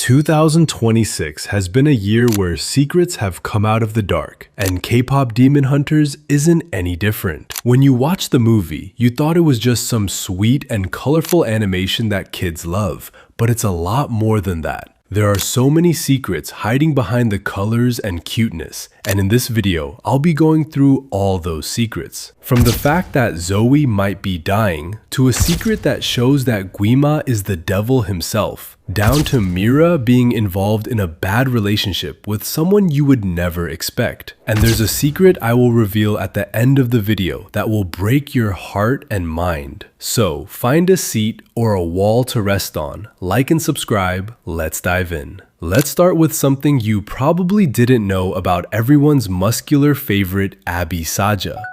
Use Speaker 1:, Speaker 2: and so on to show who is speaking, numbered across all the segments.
Speaker 1: 2026 has been a year where secrets have come out of the dark, and K-pop Demon Hunters isn't any different. When you watch the movie, you thought it was just some sweet and colorful animation that kids love, but it's a lot more than that. There are so many secrets hiding behind the colors and cuteness, and in this video, I'll be going through all those secrets. From the fact that Zoe might be dying, to a secret that shows that Guima is the devil himself, down to Meera being involved in a bad relationship with someone you would never expect. And there's a secret I will reveal at the end of the video that will break your heart and mind. So find a seat or a wall to rest on, like and subscribe, let's dive in. Let's start with something you probably didn't know about everyone's muscular favorite Abby Saja.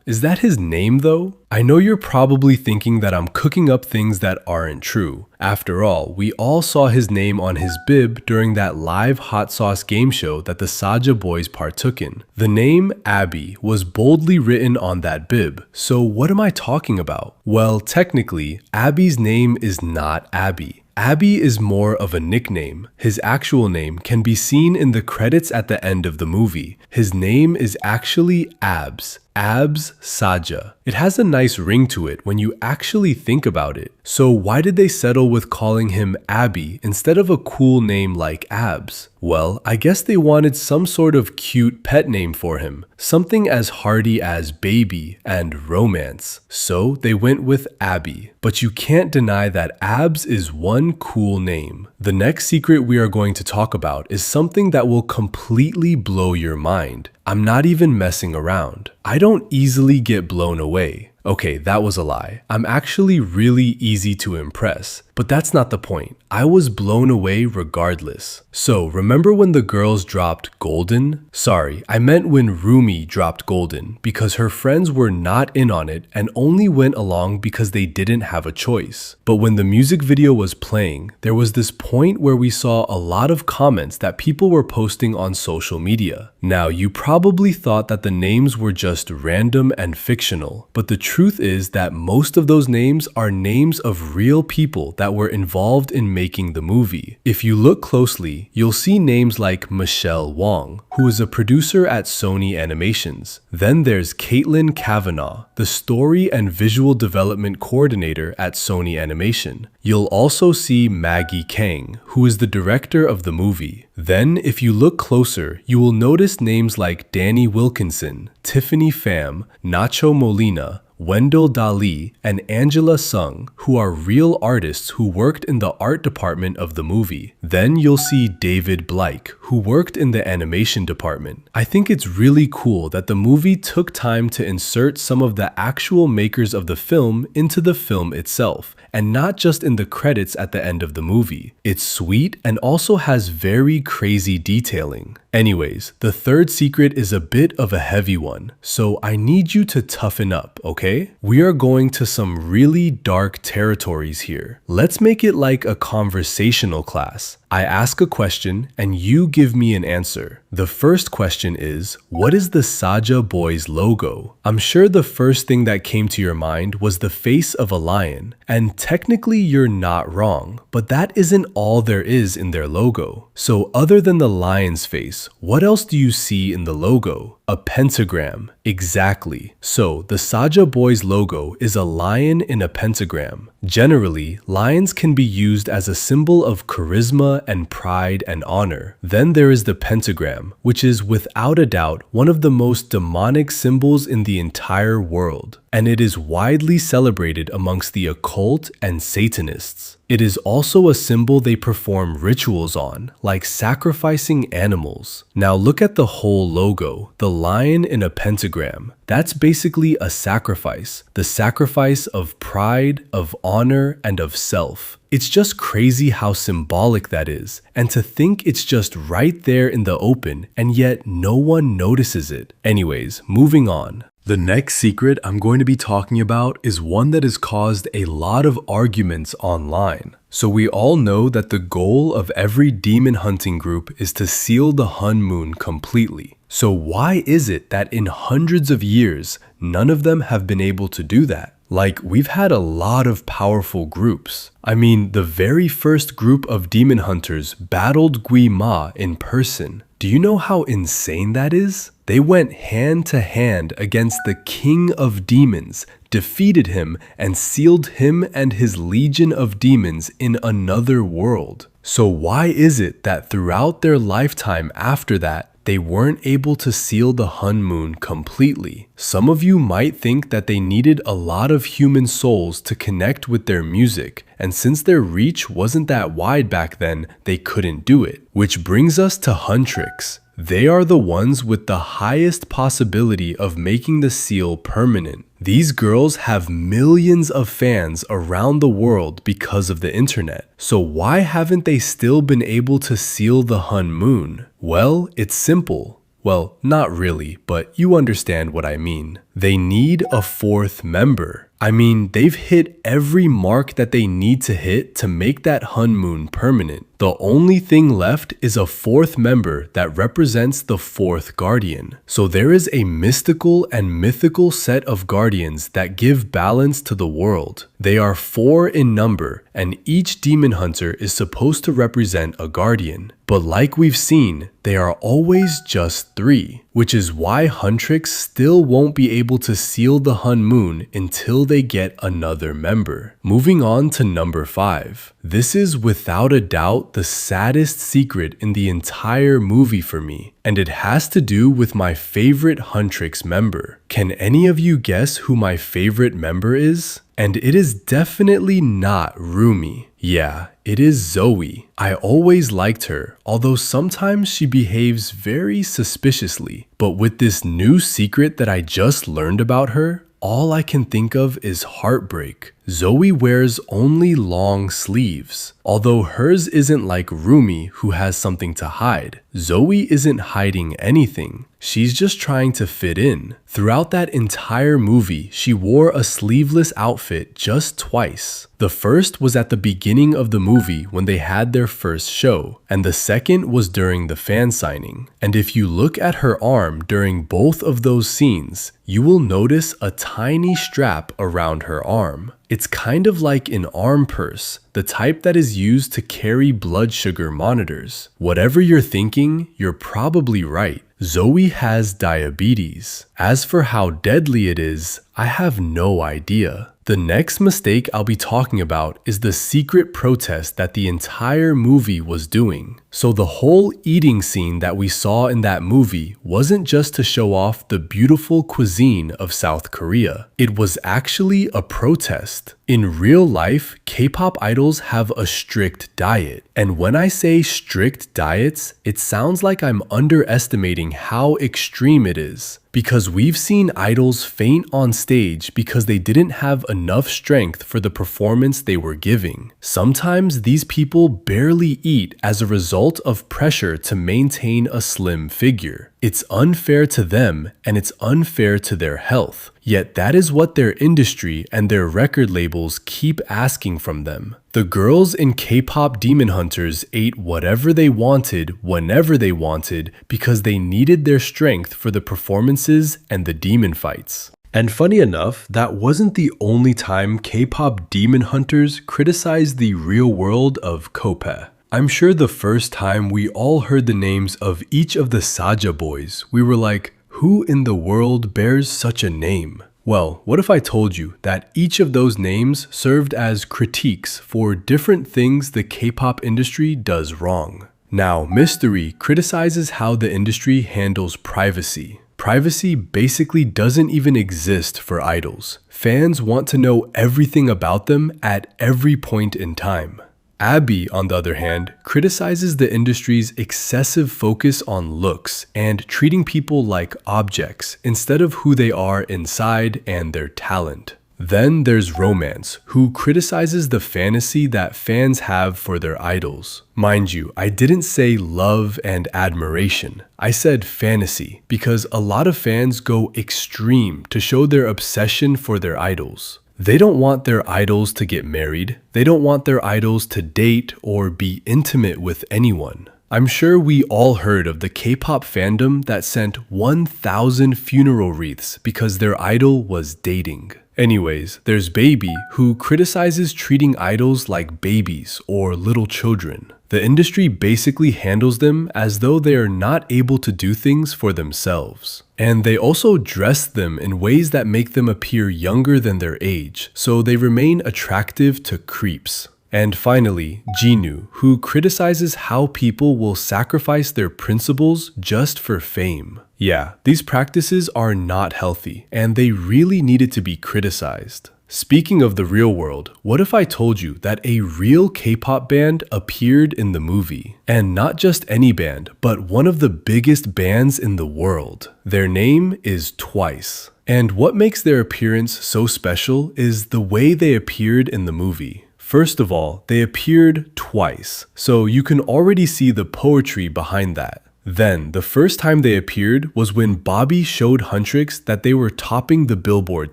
Speaker 1: Is that his name though? I know you're probably thinking that I'm cooking up things that aren't true. After all, we all saw his name on his bib during that live hot sauce game show that the Saja boys partook in. The name Abby was boldly written on that bib, so what am I talking about? Well, technically, Abby's name is not Abby. Abby is more of a nickname. His actual name can be seen in the credits at the end of the movie. His name is actually Abs Saja. It has a nice ring to it when you actually think about it. So why did they settle with calling him Abby instead of a cool name like Abs? Well, I guess they wanted some sort of cute pet name for him, something as hearty as baby and romance. So they went with Abby. But you can't deny that Abs is one cool name. The next secret we are going to talk about is something that will completely blow your mind. I'm not even messing around. I don't easily get blown away. Okay, that was a lie. I'm actually really easy to impress, but that's not the point. I was blown away regardless. So remember when the girls dropped Golden? Sorry, I meant when Roomie dropped Golden because her friends were not in on it and only went along because they didn't have a choice. But when the music video was playing, there was this point where we saw a lot of comments that people were posting on social media. Now, you probably thought that the names were just random and fictional, but the truth is that most of those names are names of real people that were involved in making the movie. If you look closely, you'll see names like Michelle Wong, who is a producer at Sony Animations. Then there's Caitlin Kavanaugh, the story and visual development coordinator at Sony Animation. You'll also see Maggie Kang, who is the director of the movie. Then, if you look closer, you will notice names like Danny Wilkinson, Tiffany Pham, Nacho Molina, Wendell Dali, and Angela Sung, who are real artists who worked in the art department of the movie. Then you'll see David Blake, who worked in the animation department. I think it's really cool that the movie took time to insert some of the actual makers of the film into the film itself, and not just in the credits at the end of the movie. It's sweet and also has very crazy detailing. Anyways, the third secret is a bit of a heavy one, so I need you to toughen up, okay? We are going to some really dark territories here. Let's make it like a conversational class. I ask a question and you give me an answer. The first question is, what is the Saja Boys logo? I'm sure the first thing that came to your mind was the face of a lion, and technically you're not wrong, but that isn't all there is in their logo. So other than the lion's face, what else do you see in the logo? A pentagram. Exactly. So the Saja Boys logo is a lion in a pentagram. Generally, lions can be used as a symbol of charisma and pride and honor. Then there is the pentagram, which is without a doubt one of the most demonic symbols in the entire world, and it is widely celebrated amongst the occult and Satanists. It is also a symbol they perform rituals on, like sacrificing animals. Now look at the whole logo, the lion in a pentagram. That's basically a sacrifice, the sacrifice of pride, of honor, and of self. It's just crazy how symbolic that is, and to think it's just right there in the open, and yet no one notices it. Anyways, moving on. The next secret I'm going to be talking about is one that has caused a lot of arguments online. So we all know that the goal of every demon hunting group is to seal the Hun Moon completely. So why is it that in hundreds of years, none of them have been able to do that? Like, we've had a lot of powerful groups. I mean, the very first group of demon hunters battled Gui Ma in person. Do you know how insane that is? They went hand to hand against the king of demons, defeated him, and sealed him and his legion of demons in another world. So why is it that throughout their lifetime after that, they weren't able to seal the Hun Moon completely? Some of you might think that they needed a lot of human souls to connect with their music, and since their reach wasn't that wide back then, they couldn't do it. Which brings us to huntrix. They are the ones with the highest possibility of making the seal permanent. These girls have millions of fans around the world because of the internet. So why haven't they still been able to seal the Hun Moon? Well, it's simple. Well, not really, but you understand what I mean. They need a fourth member. I mean, they've hit every mark that they need to hit to make that Hun Moon permanent. The only thing left is a fourth member that represents the fourth guardian. So there is a mystical and mythical set of guardians that give balance to the world. They are 4 in number, and each demon hunter is supposed to represent a guardian. But like we've seen, they are always just 3, which is why huntrix still won't be able to seal the Hun Moon until they get another member. Moving on to number 5. This is without a doubt the saddest secret in the entire movie for me, and it has to do with my favorite huntrix member. Can any of you guess who my favorite member is? And it is definitely not Roomie. Yeah, it is Zoe. I always liked her, although sometimes she behaves very suspiciously. But with this new secret that I just learned about her, all I can think of is heartbreak. Zoe wears only long sleeves. Although hers isn't like Roomie, who has something to hide. Zoe isn't hiding anything. She's just trying to fit in. Throughout that entire movie, she wore a sleeveless outfit just twice. The first was at the beginning of the movie when they had their first show, and the second was during the fan signing. And if you look at her arm during both of those scenes, you will notice a tiny strap around her arm. It's kind of like an arm purse, the type that is used to carry blood sugar monitors. Whatever you're thinking, you're probably right. Zoe has diabetes. As for how deadly it is, I have no idea. The next mistake I'll be talking about is the secret protest that the entire movie was doing. So the whole eating scene that we saw in that movie wasn't just to show off the beautiful cuisine of South Korea. It was actually a protest. In real life, K-pop idols have a strict diet. And when I say strict diets, it sounds like I'm underestimating how extreme it is. Because we've seen idols faint on stage because they didn't have enough strength for the performance they were giving. Sometimes these people barely eat as a result of pressure to maintain a slim figure. It's unfair to them and it's unfair to their health. Yet that is what their industry and their record labels keep asking from them. The girls in K-pop Demon Hunters ate whatever they wanted, whenever they wanted, because they needed their strength for the performances and the demon fights. And funny enough, that wasn't the only time K-pop Demon Hunters criticized the real world of Kpop. I'm sure the first time we all heard the names of each of the Saja boys, we were like, who in the world bears such a name? Well, what if I told you that each of those names served as critiques for different things the K-pop industry does wrong? Now, Mystery criticizes how the industry handles privacy. Privacy basically doesn't even exist for idols. Fans want to know everything about them at every point in time. Abby, on the other hand, criticizes the industry's excessive focus on looks and treating people like objects instead of who they are inside and their talent. Then there's Romance, who criticizes the fantasy that fans have for their idols. Mind you, I didn't say love and admiration. I said fantasy, because a lot of fans go extreme to show their obsession for their idols. They don't want their idols to get married. They don't want their idols to date or be intimate with anyone. I'm sure we all heard of the K-pop fandom that sent 1,000 funeral wreaths because their idol was dating. Anyways, there's Baby, who criticizes treating idols like babies or little children. The industry basically handles them as though they are not able to do things for themselves. And they also dress them in ways that make them appear younger than their age, so they remain attractive to creeps. And finally, Jinu, who criticizes how people will sacrifice their principles just for fame. Yeah, these practices are not healthy, and they really needed to be criticized. Speaking of the real world, what if I told you that a real K-pop band appeared in the movie? And not just any band, but one of the biggest bands in the world. Their name is Twice. And what makes their appearance so special is the way they appeared in the movie. First of all, they appeared twice, so you can already see the poetry behind that. Then, the first time they appeared was when Bobby showed Huntrix that they were topping the Billboard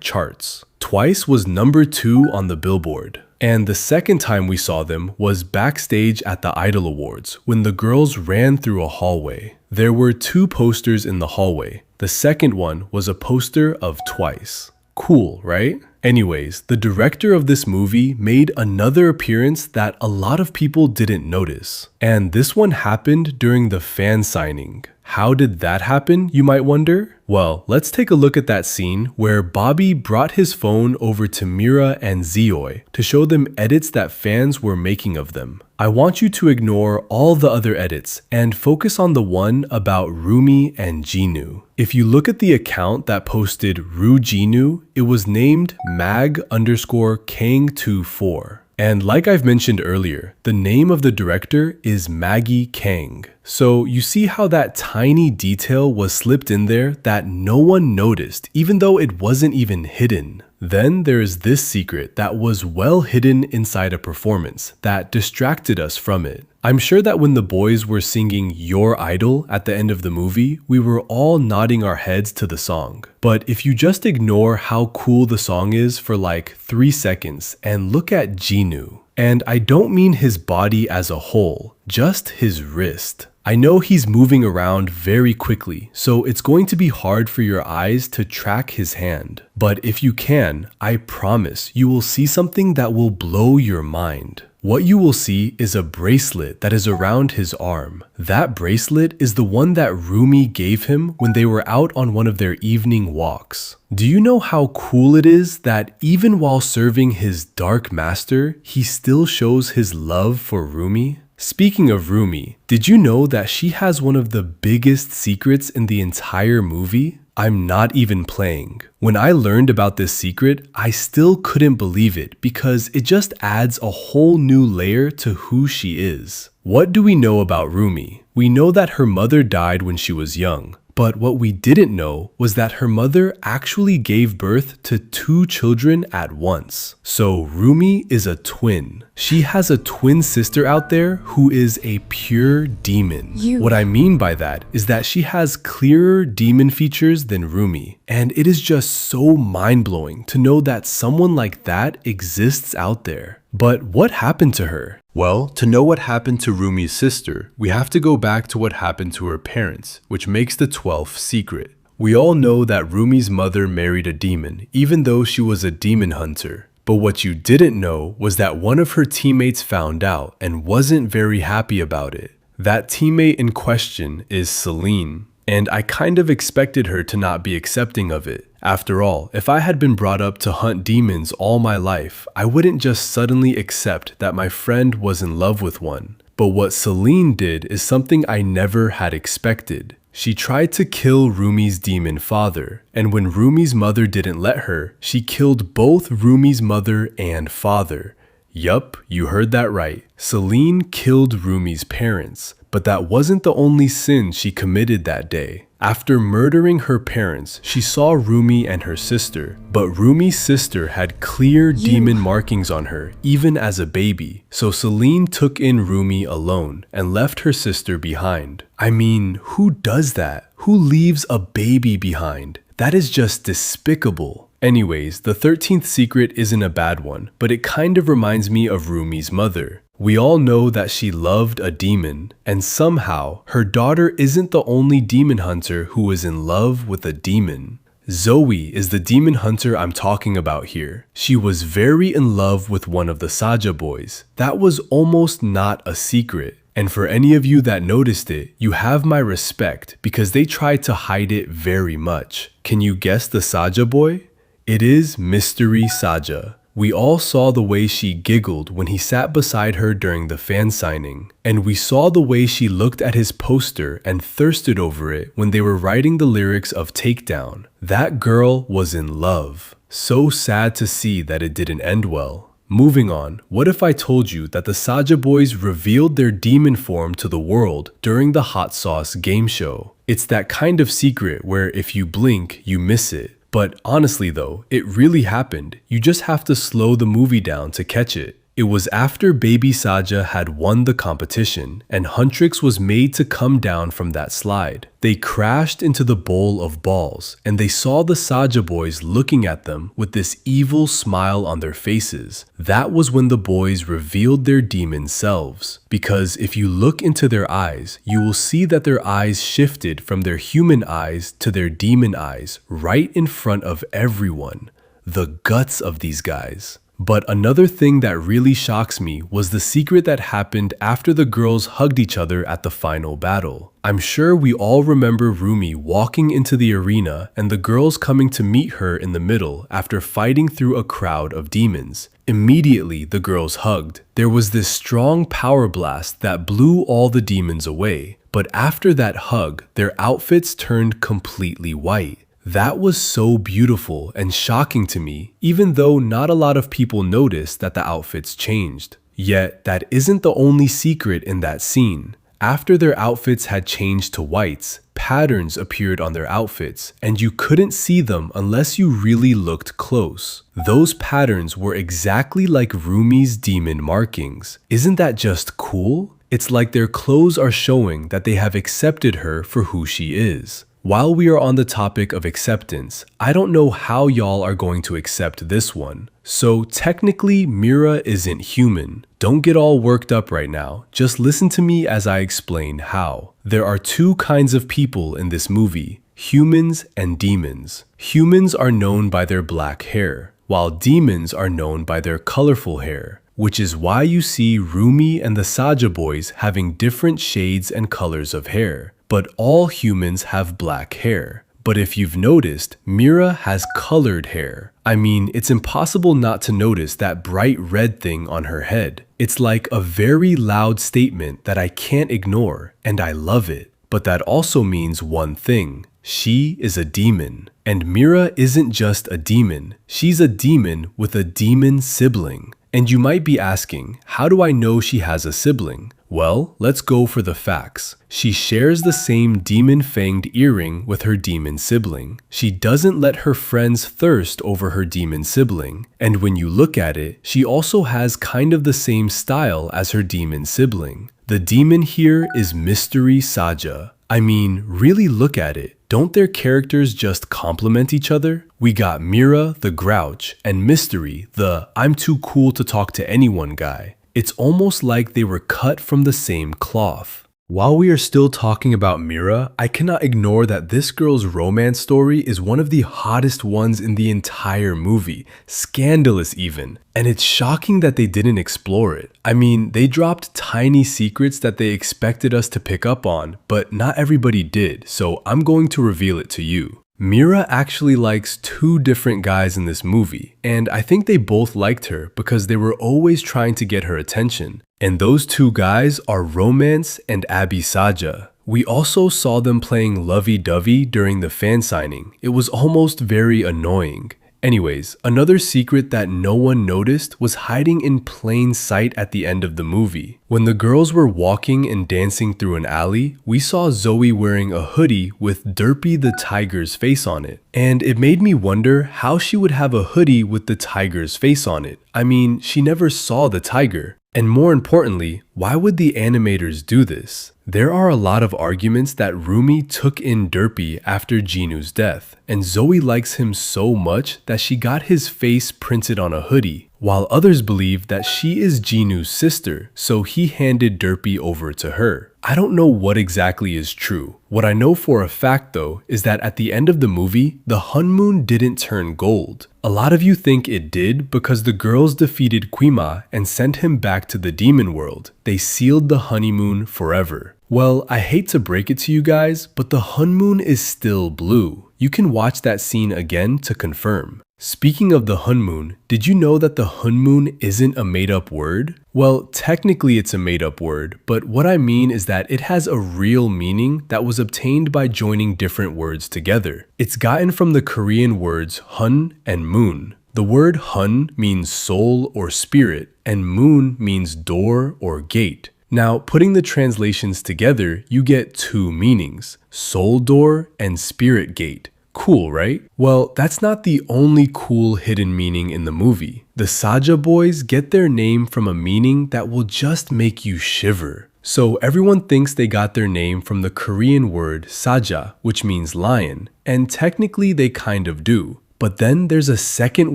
Speaker 1: charts. Twice was number 2 on the Billboard. And the second time we saw them was backstage at the Idol Awards when the girls ran through a hallway. There were 2 posters in the hallway. The second one was a poster of Twice. Cool, right? Anyways, the director of this movie made another appearance that a lot of people didn't notice. And this one happened during the fan signing. How did that happen, you might wonder? Well, let's take a look at that scene where Bobby brought his phone over to Meera and Zeoi to show them edits that fans were making of them. I want you to ignore all the other edits and focus on the one about Roomie and Jinu. If you look at the account that posted Ru Jinu, it was named mag_Kang24. And like I've mentioned earlier, the name of the director is Maggie Kang. So you see how that tiny detail was slipped in there that no one noticed, even though it wasn't even hidden. Then there is this secret that was well hidden inside a performance that distracted us from it. I'm sure that when the boys were singing Your Idol at the end of the movie, we were all nodding our heads to the song. But if you just ignore how cool the song is for like 3 seconds and look at Jinu, and I don't mean his body as a whole, just his wrist. I know he's moving around very quickly, so it's going to be hard for your eyes to track his hand. But if you can, I promise you will see something that will blow your mind. What you will see is a bracelet that is around his arm. That bracelet is the one that Roomie gave him when they were out on one of their evening walks. Do you know how cool it is that even while serving his dark master, he still shows his love for Roomie? Speaking of Roomie, did you know that she has one of the biggest secrets in the entire movie? I'm not even playing. When I learned about this secret, I still couldn't believe it because it just adds a whole new layer to who she is. What do we know about Roomie? We know that her mother died when she was young. But what we didn't know was that her mother actually gave birth to 2 children at once. So Roomie is a twin. She has a twin sister out there who is a pure demon. What I mean by that is that she has clearer demon features than Roomie. And it is just so mind-blowing to know that someone like that exists out there. But what happened to her? Well, to know what happened to Roomie's sister, we have to go back to what happened to her parents, which makes the 12th secret. We all know that Roomie's mother married a demon, even though she was a demon hunter. But what you didn't know was that one of her teammates found out and wasn't very happy about it. That teammate in question is Celine. And I kind of expected her to not be accepting of it. After all, if I had been brought up to hunt demons all my life, I wouldn't just suddenly accept that my friend was in love with one. But what Celine did is something I never had expected. She tried to kill Roomie's demon father, and when Roomie's mother didn't let her, she killed both Roomie's mother and father. Yup, you heard that right. Celine killed Roomie's parents. But that wasn't the only sin she committed that day. After murdering her parents, she saw Roomie and her sister, but Roomie's sister had clear demon markings on her, even as a baby. So Celine took in Roomie alone and left her sister behind. I mean, who does that? Who leaves a baby behind? That is just despicable. Anyways, the 13th secret isn't a bad one, but it kind of reminds me of Roomie's mother. We all know that she loved a demon, and somehow her daughter isn't the only demon hunter who is in love with a demon. Zoe is the demon hunter I'm talking about here. She was very in love with one of the Saja boys. That was almost not a secret. And for any of you that noticed it, you have my respect because they tried to hide it very much. Can you guess the Saja boy? It is Mystery Saja. We all saw the way she giggled when he sat beside her during the fan signing, and we saw the way she looked at his poster and thirsted over it when they were writing the lyrics of Takedown. That girl was in love. So sad to see that it didn't end well. Moving on, what if I told you that the Saja boys revealed their demon form to the world during the Hot Sauce game show? It's that kind of secret where if you blink, you miss it. But honestly though, it really happened. You just have to slow the movie down to catch it. It was after Baby Saja had won the competition and Huntrix was made to come down from that slide. They crashed into the bowl of balls and they saw the Saja boys looking at them with this evil smile on their faces. That was when the boys revealed their demon selves. Because if you look into their eyes, you will see that their eyes shifted from their human eyes to their demon eyes right in front of everyone. The guts of these guys. But another thing that really shocks me was the secret that happened after the girls hugged each other at the final battle. I'm sure we all remember Roomie walking into the arena and the girls coming to meet her in the middle after fighting through a crowd of demons. Immediately, the girls hugged. There was this strong power blast that blew all the demons away. But after that hug, their outfits turned completely white. That was so beautiful and shocking to me, even though not a lot of people noticed that the outfits changed. Yet, that isn't the only secret in that scene. After their outfits had changed to whites, patterns appeared on their outfits, and you couldn't see them unless you really looked close. Those patterns were exactly like Roomie's demon markings. Isn't that just cool? It's like their clothes are showing that they have accepted her for who she is. While we are on the topic of acceptance, I don't know how y'all are going to accept this one. So technically, Meera isn't human. Don't get all worked up right now. Just listen to me as I explain how. There are two kinds of people in this movie, humans and demons. Humans are known by their black hair, while demons are known by their colorful hair. Which is why you see Roomie and the Saja boys having different shades and colors of hair. But all humans have black hair. But if you've noticed, Meera has colored hair. I mean, it's impossible not to notice that bright red thing on her head. It's like a very loud statement that I can't ignore, and I love it. But that also means one thing. She is a demon. And Meera isn't just a demon. She's a demon with a demon sibling. And you might be asking, how do I know she has a sibling? Well, let's go for the facts. She shares the same demon-fanged earring with her demon sibling. She doesn't let her friends thirst over her demon sibling. And when you look at it, she also has kind of the same style as her demon sibling. The demon here is Mystery Saja. I mean, really look at it. Don't their characters just complement each other? We got Meera, the grouch, and Mystery, the I'm too cool to talk to anyone guy. It's almost like they were cut from the same cloth. While we are still talking about Meera, I cannot ignore that this girl's romance story is one of the hottest ones in the entire movie, scandalous even. And it's shocking that they didn't explore it. I mean, they dropped tiny secrets that they expected us to pick up on, but not everybody did, so I'm going to reveal it to you. Meera actually likes two different guys in this movie, and I think they both liked her because they were always trying to get her attention. And those two guys are Romance and Abby Saja. We also saw them playing lovey-dovey during the fan signing. It was almost very annoying. Anyways, another secret that no one noticed was hiding in plain sight at the end of the movie. When the girls were walking and dancing through an alley, we saw Zoe wearing a hoodie with Derpy the tiger's face on it. And it made me wonder how she would have a hoodie with the tiger's face on it. I mean, she never saw the tiger. And more importantly, why would the animators do this? There are a lot of arguments that Roomie took in Derpy after Jinu's death, and Zoe likes him so much that she got his face printed on a hoodie, while others believe that she is Jinu's sister, so he handed Derpy over to her. I don't know what exactly is true. What I know for a fact though is that at the end of the movie, the Hun Moon didn't turn gold. A lot of you think it did because the girls defeated Quima and sent him back to the demon world. They sealed the honeymoon forever. Well, I hate to break it to you guys, but the Hun Moon is still blue. You can watch that scene again to confirm. Speaking of the Hun Moon, did you know that the Hun Moon isn't a made-up word? Well, technically it's a made-up word, but what I mean is that it has a real meaning that was obtained by joining different words together. It's gotten from the Korean words Hun and Moon. The word Hun means soul or spirit, and Moon means door or gate. Now, putting the translations together, you get two meanings, soul door and spirit gate. Cool, right? Well, that's not the only cool hidden meaning in the movie. The Saja boys get their name from a meaning that will just make you shiver. So everyone thinks they got their name from the Korean word saja, which means lion, and technically they kind of do. But then there's a second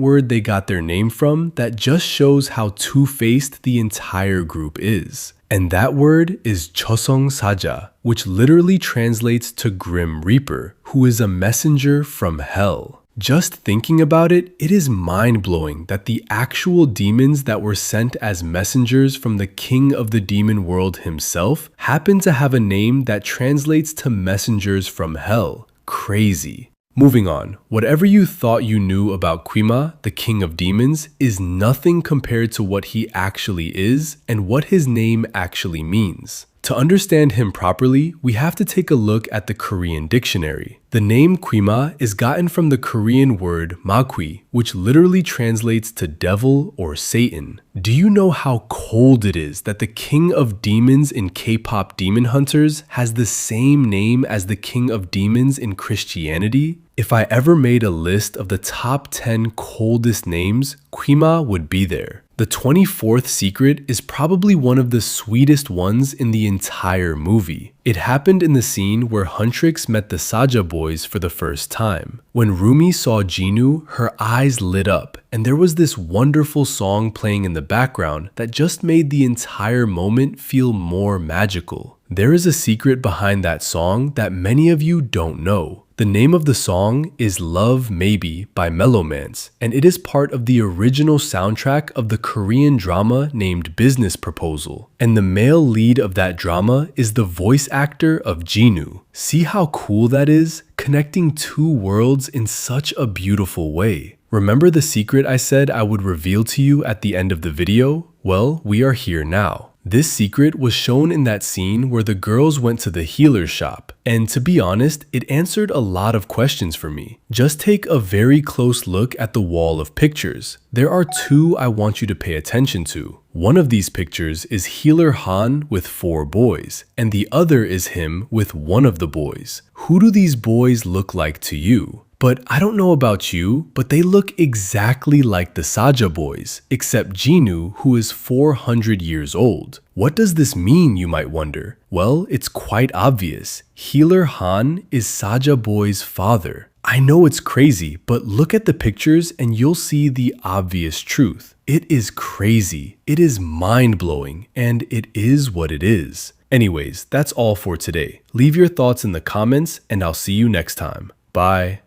Speaker 1: word they got their name from that just shows how two-faced the entire group is. And that word is Chosong Saja, which literally translates to Grim Reaper, who is a messenger from hell. Just thinking about it, it is mind-blowing that the actual demons that were sent as messengers from the king of the demon world himself happen to have a name that translates to messengers from hell. Crazy. Moving on, whatever you thought you knew about Quima, the king of demons, is nothing compared to what he actually is and what his name actually means. To understand him properly, we have to take a look at the Korean dictionary. The name Quima is gotten from the Korean word makwi, which literally translates to devil or Satan. Do you know how cold it is that the king of demons in K-pop Demon Hunters has the same name as the king of demons in Christianity? If I ever made a list of the top 10 coldest names, Quima would be there. The 24th secret is probably one of the sweetest ones in the entire movie. It happened in the scene where Huntrix met the Saja boys for the first time. When Roomie saw Jinu, her eyes lit up, and there was this wonderful song playing in the background that just made the entire moment feel more magical. There is a secret behind that song that many of you don't know. The name of the song is Love Maybe by Mellowmance, and it is part of the original soundtrack of the Korean drama named Business Proposal. And the male lead of that drama is the voice actor of Jinu. See how cool that is? Connecting two worlds in such a beautiful way. Remember the secret I said I would reveal to you at the end of the video? Well, we are here now. This secret was shown in that scene where the girls went to the healer's shop, and to be honest, it answered a lot of questions for me. Just take a very close look at the wall of pictures. There are two I want you to pay attention to. One of these pictures is Healer Han with 4 boys, and the other is him with one of the boys. Who do these boys look like to you? But I don't know about you, but they look exactly like the Saja boys, except Jinu, who is 400 years old. What does this mean, you might wonder? Well, it's quite obvious. Healer Han is Saja boy's father. I know it's crazy, but look at the pictures and you'll see the obvious truth. It is crazy, it is mind-blowing, and it is what it is. Anyways, that's all for today. Leave your thoughts in the comments, and I'll see you next time. Bye.